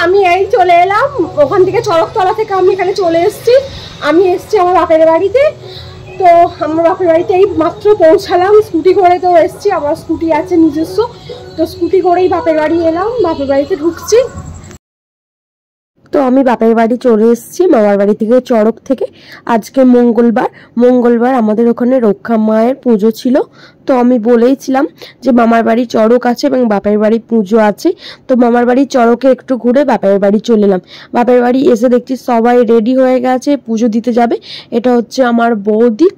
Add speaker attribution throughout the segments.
Speaker 1: আমি এই চলে এলাম ওখান থেকে, চড়কতলা থেকে আমি এখানে চলে এসেছি। আমি এসেছি আমার বাপের বাড়িতে। তো আমার বাপের বাড়িতে এই মাত্র পৌঁছালাম, স্কুটি করে তো এসেছি, আমার স্কুটি আছে নিজস্ব, তো স্কুটি করেই বাপের বাড়ি এলাম, বাপের বাড়িতে ঢুকছি। তো আমি বাপের বাড়ি চলে এসেছি মামার বাড়ি থেকে, চড়ক থেকে। আজকে মঙ্গলবার আমাদের ওখানে রক্ষা মায়ের পুজো ছিল। তো আমি বলেইছিলাম যে মামার বাড়ি চড়ক আছে এবং বাপের বাড়ি পুজো আছে। তো মামার বাড়ি চড়কে একটু ঘুরে বাপের বাড়ি চলে এলাম। বাপের বাড়ি এসে দেখছি সবাই রেডি হয়ে গেছে, পুজো দিতে যাবে। এটা হচ্ছে আমার বৌদি,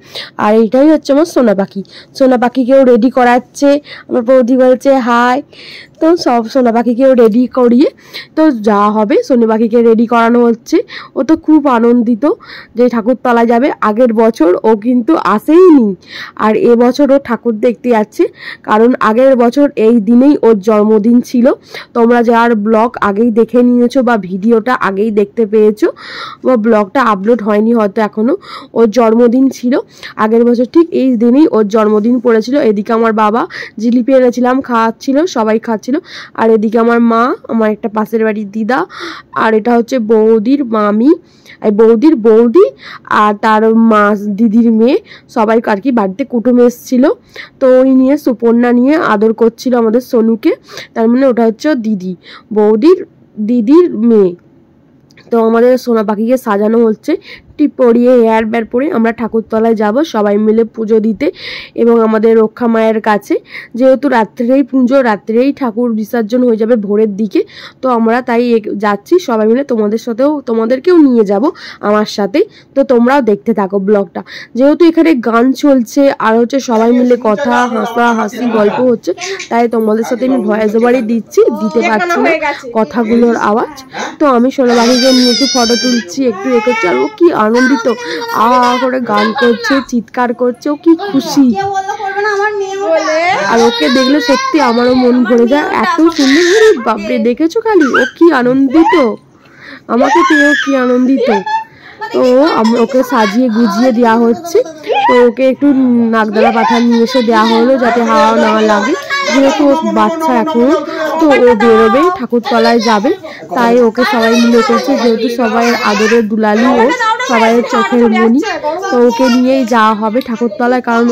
Speaker 1: আর এটাই হচ্ছে আমার সোনা পাখি। সোনা পাখিকেও রেডি করাচ্ছে, আমার বৌদি বলছে হাই। তো সব সোনা পাখিকেও রেডি করিয়ে তো যা হবে, সোনা পাখিকে রেডি করানো হচ্ছে। ও তো খুব আনন্দিত যে ঠাকুরতলা যাবে। আগের বছর ও কিন্তু আসেইনি, আর এবছর ও ঠাকুর দেখতে যাচ্ছে, কারণ আগের বছর এই দিনেই ওর জন্মদিন ছিল। তোমরা যার ব্লগ আগেই দেখে নিয়েছো বা ভিডিওটা আগেই দেখতে পেয়েছো, বা ব্লগটা আপলোড হয়নি হয়তো এখনো, ওর জন্মদিন ছিল আগের বছর, ঠিক এই দিনেই ওর জন্মদিন পড়েছিল। এদিকে আমার বাবা জিলিপি এনেছিলাম, খাওয়াচ্ছিল, সবাই খাচ্ছিল। আর এদিকে আমার মা, আমার একটা পাশের বাড়ির দিদা, আর এটা হচ্ছে বৌদির মামি, বৌদির বৌদি, আর তার মা দিদির মেয়ে, সবাই আর কি বাড়িতে কুটুম এসেছিল। তো ওই নিয়ে সুপর্ণা নিয়ে আদর করছিল আমাদের সোনুকে, তার মানে ওটা হচ্ছে দিদি, বৌদির দিদির মেয়ে। তো আমাদের সোনা পাখিকে সাজানো হচ্ছে, টিপ পরিয়ে হেয়ার ব্যার পরে আমরা ঠাকুরতলায় যাব সবাই মিলে পুজো দিতে এবং আমাদের রক্ষা মায়ের কাছে। যেহেতু রাত্রেই পুজো, রাত্রেই ঠাকুর বিসর্জন হয়ে যাবে ভোরের দিকে, তো আমরা তাই যাচ্ছি সবাই মিলে। তোমাদেরকেও নিয়ে যাব আমার সাথে, তো তোমরাও দেখতে থাকো ব্লগটা। যেহেতু এখানে গান চলছে আর হচ্ছে সবাই মিলে কথা হাসি গল্প হচ্ছে, তাই তোমাদের সাথে আমি ভয়েস ওভারই দিতে পারছি না কথাগুলোর আওয়াজ। তো আমি সোনা পাখিকে নিয়ে একটু ফটো তুলছি, একটু এ করছি, আর ও কি আনন্দিত, করে গান করছে, চিৎকার করছে, ও কি খুশি। আর ওকে দেখলে সত্যি আমারও মন ভরে যায়, এত সুন্দর। বাপরে, দেখেছো খালি ও কি আনন্দিত, আমাকে পেয়েও কি আনন্দিত। তো ওকে সাজিয়ে গুজিয়ে দেওয়া হচ্ছে। তো ওকে একটু নাকদালা পাথর নিয়ে এসে দেওয়া হলো যাতে হাওয়া না লাগে, যেহেতু ও বাচ্চা এখন। তো ও বেরোবে, ঠাকুরতলায় যাবে, তাই ওকে সবাই মিলে করছে, যেহেতু সবাই আদরের দুলালি ও, সবাই চোখের মনি। তো ওকে নিয়েই যাওয়া হবে ঠাকুরতলায়, কারণ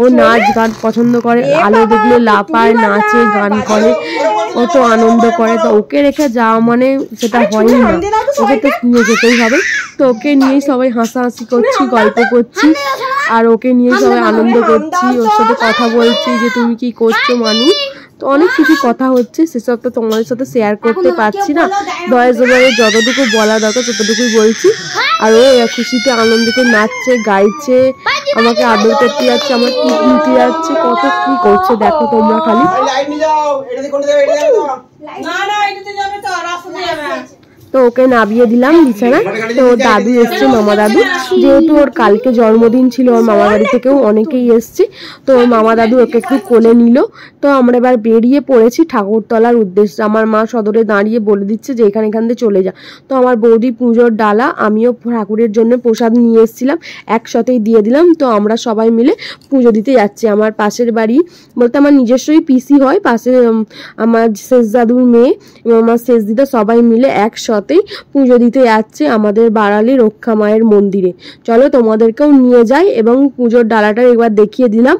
Speaker 1: ও নাচ গান পছন্দ করে, আলো দেখলে লাপায়, নাচে, গান করে, ও তো আনন্দ করে। তো ওকে রেখে যাওয়া মানে সেটা হয়ই না, ওকে তো নিয়ে যেতেই হবে। তো ওকে নিয়েই সবাই হাসাহাসি করছি, গল্প করছি, আর ওকে নিয়ে সবাই আনন্দ করছি, ওর সাথে কথা বলছি যে তুমি কি করছো মানুষ। তো অনেক কিছু কথা হচ্ছে, সেসব তো তোমাদের সাথে শেয়ার করতে পারছি না। ভয়েস ওভারে যতটুকু বলা দরকার ততটুকুই বলছি। আর ও খুশিতে আনন্দতে নাচছে, গাইছে, আমাকে আদর করতে যাচ্ছে, আমার টিপ নিতে যাচ্ছে, কত কি করছে দেখো তোমরা খালি। তো ওকে নামিয়ে দিলাম বিছানা। তো ওর দাদু এসছে, মামা দাদু, যেহেতু ওর কালকে জন্মদিন ছিল, ওর মামা বাড়ি থেকেও অনেকেই এসছে। তো ওর মামা দাদু ওকে একটু কোলে নিল। তো আমরা এবার বেরিয়ে পড়েছি ঠাকুরতলার উদ্দেশ্যে। আমার মা সদরে দাঁড়িয়ে বলে দিচ্ছে যে এখান দিয়ে চলে যা। তো আমার বৌদি পুজোর ডালা, আমিও ঠাকুরের জন্য প্রসাদ নিয়ে এসেছিলাম, একসাথেই দিয়ে দিলাম। তো আমরা সবাই মিলে পুজো দিতে যাচ্ছি। আমার পাশের বাড়ি বলতে আমার নিজস্বই পিসি হয়, পাশে আমার শেষ দাদুর মেয়ে এবং আমার শেষ দিদা সবাই মিলে একসাথে পুজো দিতে যাচ্ছে আমাদের বাড়ালি রক্ষা মায়ের মন্দিরে। চলো তোমাদেরকেও নিয়ে যাই এবং পুজোর ডালাটা একবার দেখিয়ে দিলাম।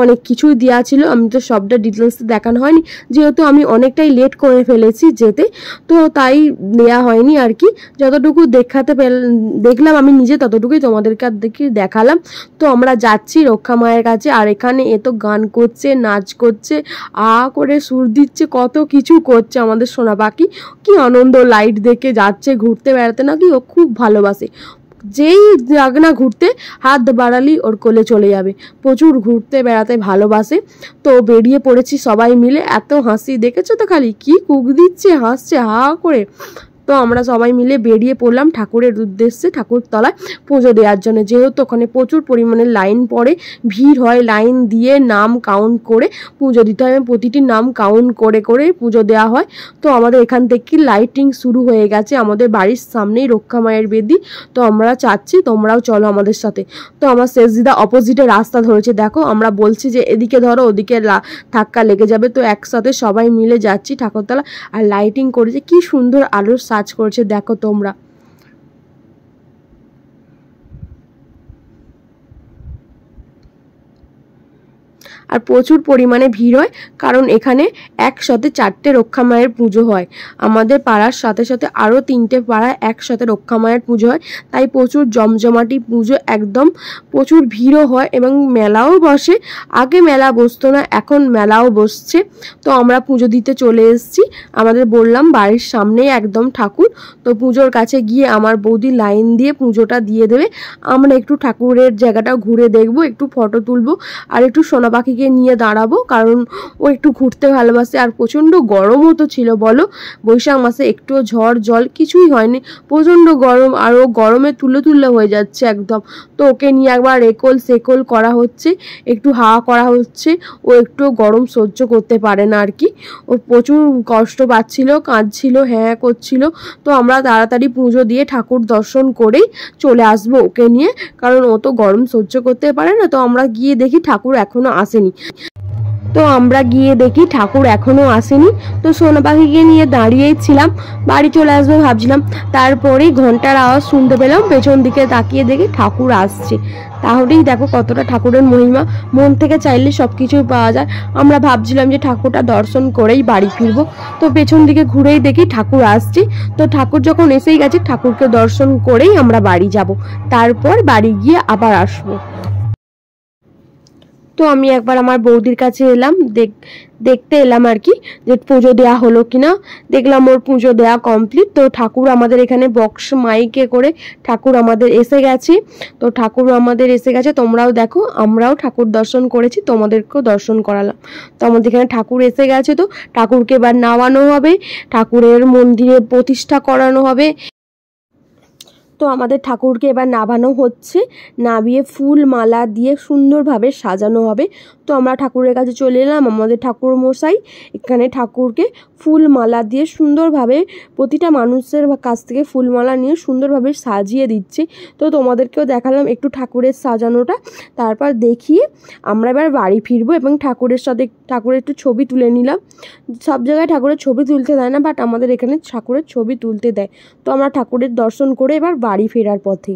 Speaker 1: অনেক কিছুই দেওয়া ছিল, আমি তো সবটা ডিটেলস দেখানো হয়নি, যেহেতু আমি অনেকটাই লেট করে ফেলেছি যেতে, তো তাই দেওয়া হয়নি আর কি। যতটুকু দেখলাম আমি নিজে, ততটুকুই তোমাদেরকে দেখালাম। তো আমরা যাচ্ছি রক্ষা মায়ের কাছে, আর এখানে এত গান করছে, নাচ করছে, করে সুর দিচ্ছে, কত কিছু করছে আমাদের সোনা পাখি। কি আনন্দ, লাইট দেখে যাচ্ছে, ঘুরতে বেড়াতে নাকি ও খুব ভালোবাসে। যেই যাক না ঘুরতে, হাত বাড়ালি ওর কোলে চলে যাবে, প্রচুর ঘুরতে বেড়াতে ভালোবাসে। তো বেরিয়ে পড়েছি সবাই মিলে, এত হাসি দেখেছো তো খালি, কি কুক দিচ্ছে, হাসছে হা করে। তো আমরা সবাই মিলে বেরিয়ে পড়লাম ঠাকুরের উদ্দেশ্যে, ঠাকুরতলায় পুজো দেওয়ার জন্য। যেহেতু ওখানে প্রচুর পরিমাণে লাইন পড়ে, ভিড় হয়, লাইন দিয়ে নাম কাউন্ট করে পুজো দিতে হয়, প্রতিটি নাম কাউন্ট করে করে পুজো দেওয়া হয়। তো আমাদের এখান থেকে লাইটিং শুরু হয়ে গেছে, আমাদের বাড়ির সামনেই রক্ষা মায়ের বেদি। তো আমরা চাচ্ছি তোমরাও চলো আমাদের সাথে। তো আমার শেষদিদা অপোজিটে রাস্তা ধরেছে, দেখো আমরা বলছি যে এদিকে ধরো, ওদিকে ধাক্কা লেগে যাবে। তো একসাথে সবাই মিলে যাচ্ছি ঠাকুরতলা। আর লাইটিং করেছে, কি সুন্দর আলোর সাজ করেছে দেখো তোমরা। আর প্রচুর পরিমাণে ভিড় হয়, কারণ এখানে একসাথে 4টে রক্ষা মায়ের পুজো হয়। আমাদের পাড়ার সাথে সাথে আরও 3টে পাড়ায় একসাথে রক্ষা মায়ের পুজো হয়, তাই প্রচুর জমজমাটি পুজো, একদম প্রচুর ভিড়ও হয় এবং মেলাও বসে। আগে মেলা বসতো না, এখন মেলাও বসছে। তো আমরা পুজো দিতে চলে এসেছি, আমাদের বললাম বাড়ির সামনেই একদম ঠাকুর। তো পুজোর কাছে গিয়ে আমার বৌদি লাইন দিয়ে পুজোটা দিয়ে দেবে। আমরা একটু ঠাকুরের জায়গাটা ঘুরে দেখবো, একটু ফটো তুলবো, আর একটু সোনা পাখিকে নিয়ে দাঁড়াবো, কারণ ও একটু ঘুরতে ভালোবাসে। আর প্রচণ্ড গরমও তো ছিল বলো, বৈশাখ মাসে একটু ঝড় জল কিছুই হয়নি, প্রচণ্ড গরম, আর ও গরমে তুলে তুলে হয়ে যাচ্ছে একদম। তো ওকে নিয়ে একবার একল সেকল করা হচ্ছে, একটু হাওয়া করা হচ্ছে, ও একটু গরম সহ্য করতে পারে না আর কি। ও প্রচুর কষ্ট পাচ্ছিল, কাঁদছিল, হ্যাঁ করছিল। তো আমরা তাড়াতাড়ি পুজো দিয়ে ঠাকুর দর্শন করেই চলে আসবো ওকে নিয়ে, কারণ ও তো গরম সহ্য করতে পারে না। তো আমরা গিয়ে দেখি ঠাকুর এখনো আসেনি। তো আমরা গিয়ে দেখি ঠাকুর এখনো আসেনি। তো সোনা পাখিকে নিয়ে দাঁড়িয়েই ছিলাম, বাড়ি চলে আসবো ভাবছিলাম। তারপরেই ঘন্টার আওয়াজ শুনতে পেলাম, পেছন দিকে তাকিয়ে দেখি ঠাকুর আসছে। তাহলেই দেখো কতটা ঠাকুরের মহিমা, মন থেকে চাইলে সব কিছুই পাওয়া যায়। আমরা ভাবছিলাম যে ঠাকুরটা দর্শন করেই বাড়ি ফিরবো। তো পেছন দিকে ঘুরেই দেখি ঠাকুর আসছে। তো ঠাকুর যখন এসেই গেছে, ঠাকুরকে দর্শন করেই আমরা বাড়ি যাব, তারপর বাড়ি গিয়ে আবার আসবো। তো আমি একবার আমার বৌদির কাছে এলাম, দেখতে এলাম আর কি, যে পুজো দেওয়া হলো কিনা। দেখলাম ওর পুজো দেওয়া কমপ্লিট। তো ঠাকুর আমাদের এখানে বক্স মাইকে করে ঠাকুর আমাদের এসে গেছে। তো ঠাকুর আমাদের এসে গেছে, তোমরাও দেখো, আমরাও ঠাকুর দর্শন করেছি, তোমাদেরকেও দর্শন করালাম। তো আমাদের এখানে ঠাকুর এসে গেছে। তো ঠাকুরকে এবার নামানো হবে, ঠাকুরের মন্দিরে প্রতিষ্ঠা করানো হবে। তো আমাদের ঠাকুরকে এবার নামানো হচ্ছে, নামিয়ে ফুল মালা দিয়ে সুন্দরভাবে সাজানো হবে। তো আমরা ঠাকুরের কাছে চলে এলাম, আমাদের ঠাকুর মশাই এখানে ঠাকুরকে ফুল মালা দিয়ে সুন্দরভাবে প্রতিটা মানুষের কাছ থেকে ফুলমালা নিয়ে সুন্দরভাবে সাজিয়ে দিচ্ছে। তো তোমাদেরকেও দেখালাম একটু ঠাকুরের সাজানোটা। তারপর দেখিয়ে আমরা এবার বাড়ি ফিরবো এবং ঠাকুরের সাথে ঠাকুরের একটু ছবি তুলে নিলাম। সব জায়গায় ঠাকুরের ছবি তুলতে দেয় না, বাট আমাদের এখানে ঠাকুরের ছবি তুলতে দেয়। তো আমরা ঠাকুরের দর্শন করে এবার বাড়ি ফেরার পথে।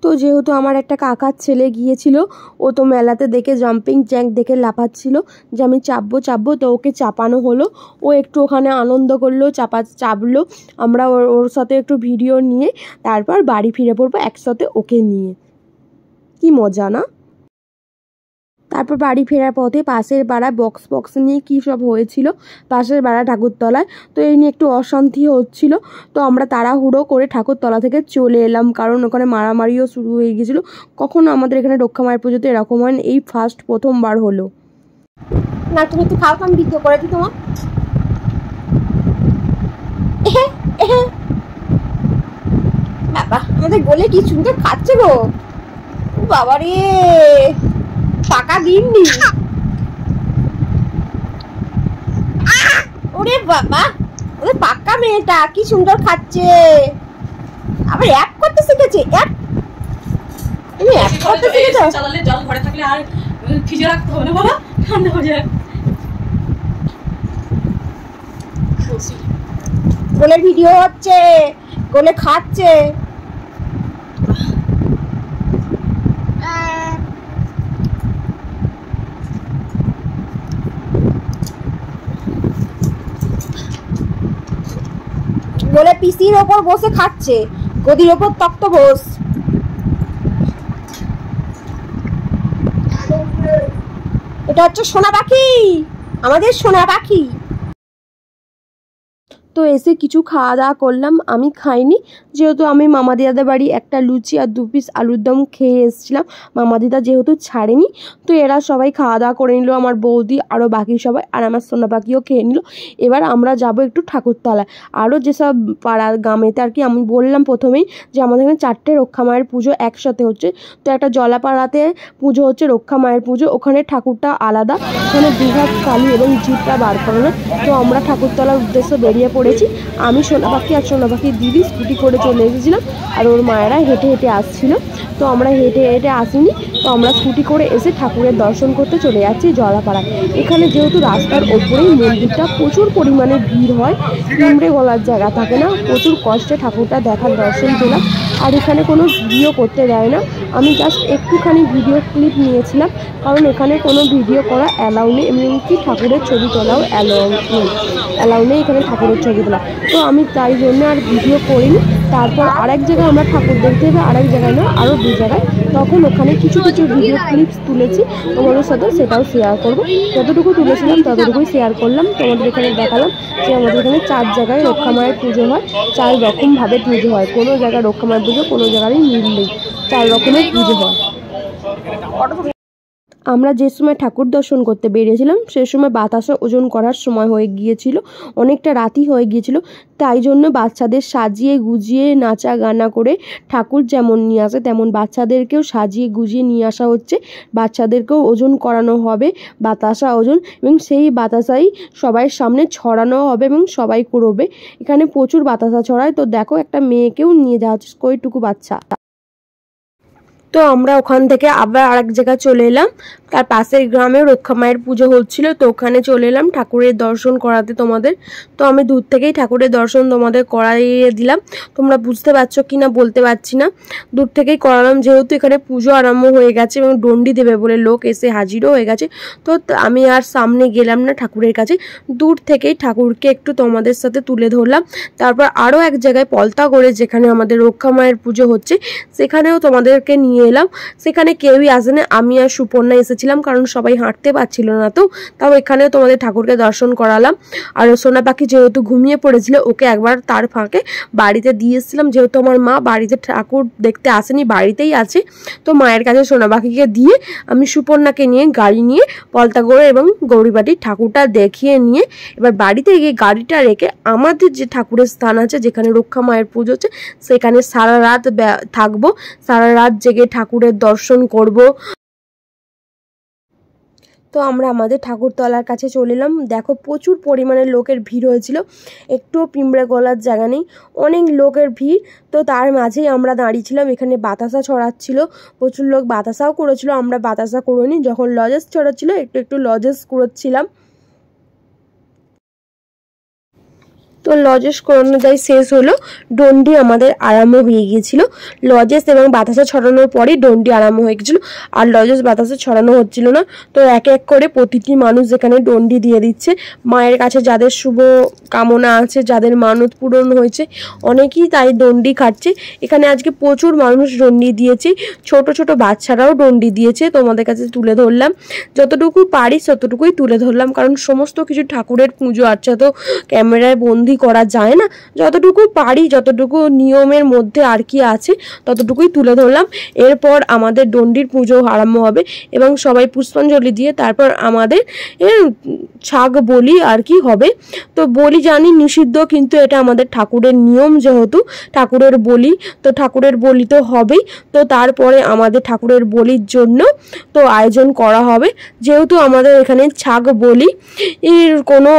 Speaker 1: তো যেহেতু আমার একটা কাকার ছেলে গিয়েছিল, ও তো মেলাতে দেখে জাম্পিং জ্যাক দেখে লাফাচ্ছিল যে আমি চাপবো। তো ওকে চাপানো হলো, ও একটু ওখানে আনন্দ করলো, চাপলো। আমরা ওর সাথে একটু ভিডিও নিয়ে তারপর বাড়ি ফিরে পড়বো একসাথে ওকে নিয়ে। কি মজা না? তারপর বাড়ি ফেরার পথে পাশের পাড়া বক্স নিয়ে কী সব হয়েছিল, পাশের পাড়া ঠাকুরতলায়। তো এই নিয়ে একটু অশান্তি হচ্ছিল। তো আমরা তাড়াহুড়ো করে ঠাকুরতলা থেকে চলে এলাম, কারণ ওখানে মারামারিও শুরু হয়ে গেছিলো। কখনো আমাদের এখানে রক্ষা মায়ের পুজোতে এরকম হয়, এই প্রথমবার হলো। না তুমি একটু খাও, আমি ভিডিও করে দিই তোমার। বাবা আমাদের গোলে কি সুন্দর খাচ্ছে গো, বাবা রে, টাকা দিননি। ওরে বাবা, ওদের পাক্কা মেয়েটা কি সুন্দর খাচ্ছে, আবার অ্যাপ করতে শিখেছে। তুমি অ্যাপ করতে শিখেছো? চালালে জল ঘরে থাকলে আর ফ্রিজে রাখতে হবে না বাবা, ঠান্ডা হয়ে যায়। গোলের ভিডিও হচ্ছে, গোলে খাচ্ছে। গোলে পিসির ওপর বসে খাচ্ছে, গদির ওপর তক্ত বস। এটা হচ্ছে সোনা পাখি, আমাদের সোনা পাখি। তো এসে কিছু খাওয়া দাওয়া করলাম, আমি খাইনি যেহেতু আমি মামাদিদাদের বাড়ি একটা লুচি আর 2 পিস আলুর দম খেয়ে এসেছিলাম। মামাদিদা যেহেতু ছাড়েনি, তো এরা সবাই খাওয়া দাওয়া করে নিল, আমার বৌদি আরও বাকি সবাই, আর আমার সোনা পাখিও খেয়ে নিল। এবার আমরা যাব একটু ঠাকুরতলায়, আরও যেসব পাড়ার গ্রামেতে আর কি। আমি বললাম প্রথমেই যে আমাদের এখানে 4টে রক্ষা মায়ের পুজো একসাথে হচ্ছে। তো একটা জলাপাড়াতে পুজো হচ্ছে রক্ষা মায়ের পুজো, ওখানে ঠাকুরটা আলাদা, ওখানে দুহাত কালী এবং জিভটা বার করানো। তো আমরা ঠাকুরতলার উদ্দেশ্যে বেরিয়ে পড়েছি। আমি সোনা পাখি আর সোনা পাখির দিদি স্কুটি করে চলে এসেছিলাম, আর ওর মায়েরা হেঁটে হেঁটে আসছিল। তো আমরা হেঁটে হেঁটে আসিনি, তো আমরা স্কুটি করে এসে ঠাকুরের দর্শন করতে চলে যাচ্ছি জলাপাড়া। এখানে যেহেতু রাস্তার ওপরেই মন্দিরটা, প্রচুর পরিমাণে ভিড় হয়, পিঁমড়ে গলার জায়গা থাকে না, প্রচুর কষ্টে ঠাকুরটা দেখার দর্শন পেলাম। আর এখানে কোনো ভিডিও করতে দেয় না, আমি জাস্ট একটুখানি ভিডিও ক্লিপ নিয়েছিলাম, কারণ এখানে কোনো ভিডিও করা অ্যালাউ নেই, এমনকি ঠাকুরের ছবি তোলাও অ্যালাউ নেই এখানে ঠাকুরের ছবি তোলা। তো আমি তাই জন্য আর ভিডিও করিনি। তারপর আরেক জায়গায় আমরা ঠাকুর দেখতে যাবো, আরেক জায়গায় না আরও 2 জায়গায়, তখন ওখানে কিছু কিছু ভিডিও ক্লিপস তুলেছি তোমাদের সাথে, সেটাও শেয়ার করবো। যতটুকু তুলেছিলাম ততটুকুই শেয়ার করলাম, তোমাদের এখানে দেখালাম যে আমাদের এখানে 4 জায়গায় রক্ষা মায়ের পুজো হয়, 4 রকমভাবে পুজো হয়, কোনো জায়গায় রক্ষা মায়ের পুজো কোনো জায়গারই মিল নেই, 4 রকমের পুজো হয়। আমরা যে সময় ঠাকুর দর্শন করতে বেরিয়েছিলাম সে সময় বাতাসা ওজন করার সময় হয়ে গিয়েছিল, অনেকটা রাতই হয়ে গিয়েছিল। তাই জন্য বাচ্চাদের সাজিয়ে গুজিয়ে নাচা গানা করে ঠাকুর যেমন নিয়ে আসে তেমন বাচ্চাদেরকেও সাজিয়ে গুজিয়ে নিয়ে আসা হচ্ছে। বাচ্চাদেরকেও ওজন করানো হবে, বাতাসা ওজন, এবং সেই বাতাসাই সবার সামনে ছড়ানো হবে এবং সবাই করবে। এখানে প্রচুর বাতাসা ছড়ায়। তো দেখো একটা মেয়েকেও নিয়ে যাচ্ছে, কইটুকু বাচ্চা। তো আমরা ওখান থেকে আবার আরেক জায়গায় চলে এলাম, তার পাশের গ্রামে রক্ষা মায়ের পুজো হচ্ছিল, তো ওখানে চলে এলাম ঠাকুরের দর্শন করাতে তোমাদের। তো আমি দূর থেকেই ঠাকুরের দর্শন তোমাদের করাইয়ে দিলাম, তোমরা বুঝতে পারছো কি না বলতে পারছি না, দূর থেকেই করালাম যেহেতু এখানে পুজো আরম্ভ হয়ে গেছে এবং ডন্ডি দেবে বলে লোক এসে হাজিরও হয়ে গেছে। তো আমি আর সামনে গেলাম না ঠাকুরের কাছে, দূর থেকেই ঠাকুরকে একটু তোমাদের সাথে তুলে ধরলাম। তারপর আরও এক জায়গায় পলতা করে যেখানে আমাদের রক্ষা মায়ের পুজো হচ্ছে সেখানেও তোমাদেরকে নিয়ে এলাম। সেখানে কেউই আসেনি, আমি আর সুপর্ণা এসেছিলাম, কারণ সবাই হাঁটতে পারছিল না। তো তাও এখানেও তোমাদের ঠাকুরকে দর্শন করালাম। আর সোনা পাখি যেহেতু ঘুমিয়ে পড়েছিল, ওকে একবার তার ফাঁকে বাড়িতে দিয়ে এসেছিলাম, যেহেতু আমার মা বাড়িতে ঠাকুর দেখতে আসেনি, বাড়িতেই আছে। তো মায়ের কাছে সোনা পাখিকে দিয়ে আমি সুপর্ণাকে নিয়ে গাড়ি নিয়ে পলতাগড় এবং গৌরীবাটির ঠাকুরটা দেখিয়ে নিয়ে এবার বাড়িতে গিয়ে গাড়িটা রেখে আমাদের যে ঠাকুরের স্থান আছে যেখানে রক্ষা মায়ের পুজো হচ্ছে সেখানে সারা রাত থাকবো, সারা রাত জেগে ঠাকুরের দর্শন করব। তো আমরা আমাদের ঠাকুরতলার কাছে চলে এলাম। দেখো প্রচুর পরিমাণে লোকের ভিড় হয়েছিল, একটুও পিঁমড়ে গলার জায়গা নেই, অনেক লোকের ভিড়। তো তার মাঝেই আমরা দাঁড়িয়েছিলাম, এখানে বাতাসা ছড়াচ্ছিল, প্রচুর লোক বাতাসাও করেছিল, আমরা বাতাসা করিনি। যখন লজেস ছড়াচ্ছিল একটু একটু লজেস করেছিলাম। তো লজেস করানো যায় শেষ হলো, ডন্ডি আমাদের আরম্ভ হয়ে গিয়েছিল। লজেস এবং বাতাসা ছড়ানোর পরেই ডন্ডি আরম্ভ হয়ে গেছিলো, আর লজেস বাতাসা ছড়ানো হচ্ছিল না। তো এক এক করে প্রতিটি মানুষ যেখানে ডন্ডি দিয়ে দিচ্ছে মায়ের কাছে, যাদের শুভ কামনা আছে, যাদের মানত পূরণ হয়েছে, অনেকেই তাই ডন্ডি খাচ্ছে। এখানে আজকে প্রচুর মানুষ ডন্ডি দিয়েছে, ছোট ছোট বাচ্চারাও ডন্ডি দিয়েছে। তোমাদের কাছে তুলে ধরলাম, যতটুকু পারি ততটুকুই তুলে ধরলাম, কারণ সমস্ত কিছু ঠাকুরের পুজো আচ্ছা তো ক্যামেরায় বন্দি করা যায় না, যতটুকু পারি যতটুকু নিয়মের মধ্যে আর কি আছে ততটুকুই তুলে ধরলাম। এরপর আমাদের ডন্ডির পুজো আরম্ভ হবে এবং সবাই পুষ্পাঞ্জলি দিয়ে তারপর আমাদের ছাগ বলি আর কি হবে। তো বলি জানি নিষিদ্ধ, কিন্তু এটা আমাদের ঠাকুরের নিয়ম, যেহেতু ঠাকুরের বলি, তো ঠাকুরের বলি তো হবেই। তো তারপরে আমাদের ঠাকুরের বলির জন্য তো আয়োজন করা হবে, যেহেতু আমাদের এখানে ছাগ বলি এর কোনো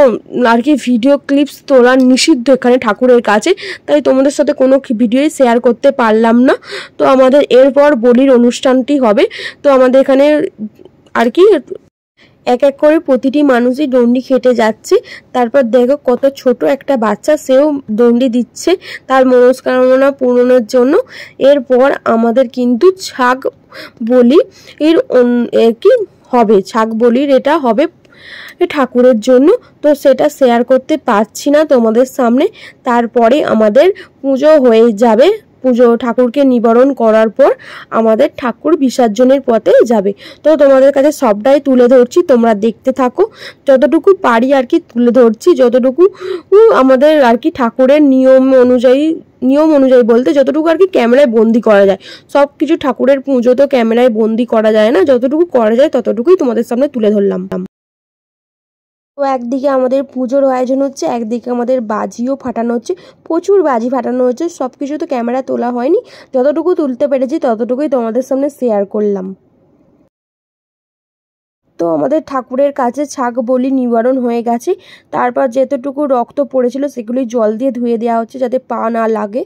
Speaker 1: আর কি ভিডিও ক্লিপস তোলা নিষিদ্ধ এখানে ঠাকুরের কাছে, তাই তোমাদের সাথে কোনো ভিডিওই শেয়ার করতে পারলাম না। তো আমাদের এরপর বলির অনুষ্ঠানটি হবে। তো আমাদের এখানে আর কি এক এক করে প্রতিটি মানুষই ডন্ডি খেটে যাচ্ছে। তারপর দেখো কত ছোট একটা বাচ্চা, সেও ডন্ডি দিচ্ছে তার মনস্কামনা পূরণের জন্য। এরপর আমাদের কিন্তু ছাগ বলি এর কি হবে, ছাগ বলির এটা হবে ঠাকুরের জন্য, তো সেটা শেয়ার করতে পারছি না তোমাদের সামনে। তারপরে আমাদের পুজো হয়ে যাবে, পুজো ঠাকুরকে নিবারণ করার পর আমাদের ঠাকুর বিসর্জনের পথে যাবে। তো তোমাদের কাছে সবটাই তুলে ধরছি, তোমরা দেখতে থাকো। যতটুকু পারি আর কি তুলে ধরছি, যতটুকু আমাদের আর কি ঠাকুরের নিয়ম অনুযায়ী বলতে যতটুকু আর কি ক্যামেরায় বন্দি করা যায়। সব কিছু ঠাকুরের পুজো তো ক্যামেরায় বন্দি করা যায় না, যতটুকু করা যায় ততটুকুই তোমাদের সামনে তুলে ধরলাম। তো একদিকে আমাদের পুজোর আয়োজন হচ্ছে, একদিকে আমাদের বাজিও ফাটানো হচ্ছে, প্রচুর বাজি ফাটানো হচ্ছে। সব কিছু তো ক্যামেরা তোলা হয়নি, যতটুকু তুলতে পেরেছি ততটুকুই তোমাদের সামনে শেয়ার করলাম। তো আমাদের ঠাকুরের কাছে ছাগ বলি নিবারণ হয়ে গেছে। তারপর যেতটুকু রক্ত পড়েছিল সেগুলি জল দিয়ে ধুয়ে দেওয়া হচ্ছে যাতে পা না লাগে।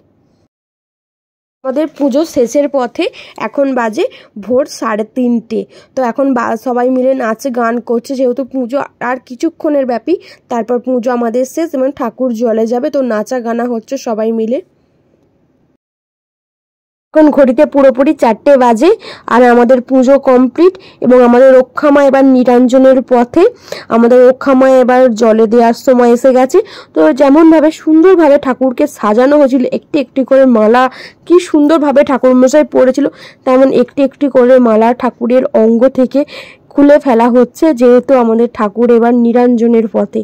Speaker 1: আমাদের পুজো শেষের পথে এখন বাজে ভোর 3:30। তো এখন সবাই মিলে নাচে গান করছে, যেহেতু পুজো আর কিছুক্ষণের ব্যাপী, তারপর পুজো আমাদের শেষ এবং ঠাকুর জলে যাবে। তো নাচা গানা হচ্ছে সবাই মিলে। এখন ঘড়িতে পুরোপুরি 4টে বাজে আর আমাদের পুজো কমপ্লিট এবং আমাদের রক্ষামা এবার নিরঞ্জনের পথে। আমাদের রক্ষামা এবার জলে দেওয়ার সময় এসে গেছে। তো যেমনভাবে সুন্দরভাবে ঠাকুরকে সাজানো হয়েছিল, একটি একটি করে মালা কি সুন্দরভাবে ঠাকুরমশাই পড়েছিল, তেমন একটি একটি করে মালা ঠাকুরের অঙ্গ থেকে খুলে ফেলা হচ্ছে, যেহেতু আমাদের ঠাকুর এবার নিরঞ্জনের পথে।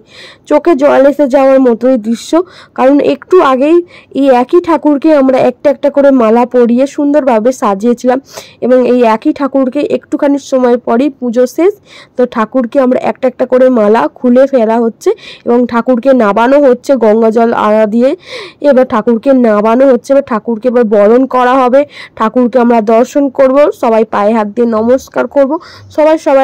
Speaker 1: চোখে জল এসে যাওয়ার মতোই দৃশ্য, কারণ একটু আগেই এই একই ঠাকুরকে আমরা একটা একটা করে মালা পরিয়ে সুন্দরভাবে সাজিয়েছিলাম এবং এই একই ঠাকুরকে একটুখানি সময় পরেই পুজো শেষ। তো ঠাকুরকে আমরা একটা একটা করে মালা খুলে ফেলা হচ্ছে এবং ঠাকুরকে নাবানো হচ্ছে গঙ্গা জল আড়া দিয়ে। এবার ঠাকুরকে নাবানো হচ্ছে, এবার ঠাকুরকে এবার বরণ করা হবে। ঠাকুরকে আমরা দর্শন করব, সবাই পায়ে হাত দিয়ে নমস্কার করব, সবাই সবাই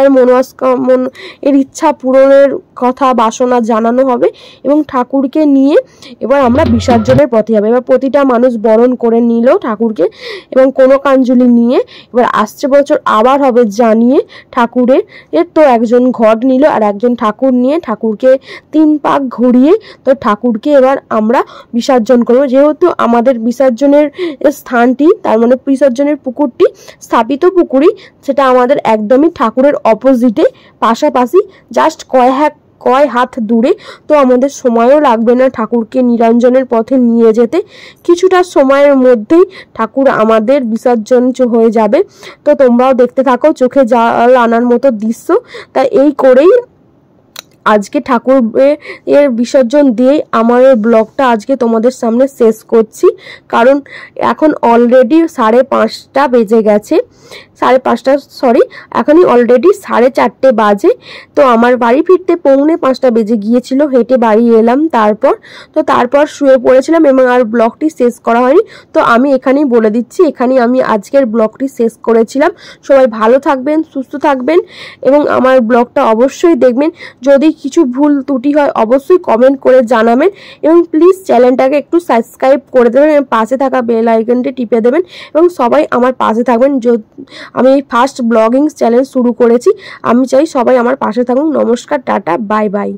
Speaker 1: এর ইচ্ছা পূরণের কথা বাসনা জানানো হবে এবং ঠাকুরকে নিয়ে এবার আমরা বিসর্জনের পথে যাবো। এবার প্রতিটা মানুষ বরণ করে নিল ঠাকুরকে এবং কোনো কাঞ্জলি নিয়ে এবার আসছে বছর আবার হবে জানিয়ে ঠাকুরের তো একজন ঘট নিল আর একজন ঠাকুর নিয়ে ঠাকুরকে 3 পাক ঘুরিয়ে তো ঠাকুরকে এবার আমরা বিসর্জন করব। যেহেতু আমাদের বিসর্জনের স্থানটি, তার মানে বিসর্জনের পুকুরটি স্থাপিত পুকুরই, সেটা আমাদের একদমই ঠাকুরের অপোজিটে পাশাপাশি, জাস্ট কয় হাত দূরে। তো আমাদের সময়ও লাগবে না ঠাকুরকে নিরঞ্জনের পথে নিয়ে যেতে, কিছুটা সময়ের মধ্যেই ঠাকুর আমাদের বিসর্জন হয়ে যাবে। তো তোমরাও দেখতে থাকো, চোখে জল আনার মতো দৃশ্য। তাই এই করেই আজকে ঠাকুর এর বিসর্জন দিয়ে আমার এই ব্লগটা আজকে তোমাদের সামনে শেষ করছি, কারণ এখন অলরেডি 5:30 বেজে গেছে। 5:30 সরি, এখনই অলরেডি 4:30 বাজে। তো আমার বাড়ি ফিরতে 4:45 বেজে গিয়েছিল, হেঁটে বাড়ি এলাম। তারপর শুয়ে পড়েছিলাম এবং আর ব্লগটি শেষ করা হয়নি। তো আমি এখানেই বলে দিচ্ছি, এখানেই আমি আজকের ব্লগটি শেষ করেছিলাম। সবাই ভালো থাকবেন, সুস্থ থাকবেন এবং আমার ব্লগটা অবশ্যই দেখবেন। যদি কিছু ভুল ত্রুটি হয় অবশ্যই কমেন্ট করে জানাবেন এবং প্লিজ চ্যানেলটাকে একটু সাবস্ক্রাইব করে দেবেন এবং পাশে থাকা বেল আইকনটি টিপে দেবেন এবং সবাই আমার পাশে থাকবেন। আমি এই ফার্স্ট ব্লগিং চ্যানেল শুরু করেছি, আমি চাই সবাই আমার পাশে থাকুন। নমস্কার, টাটা, বাই বাই।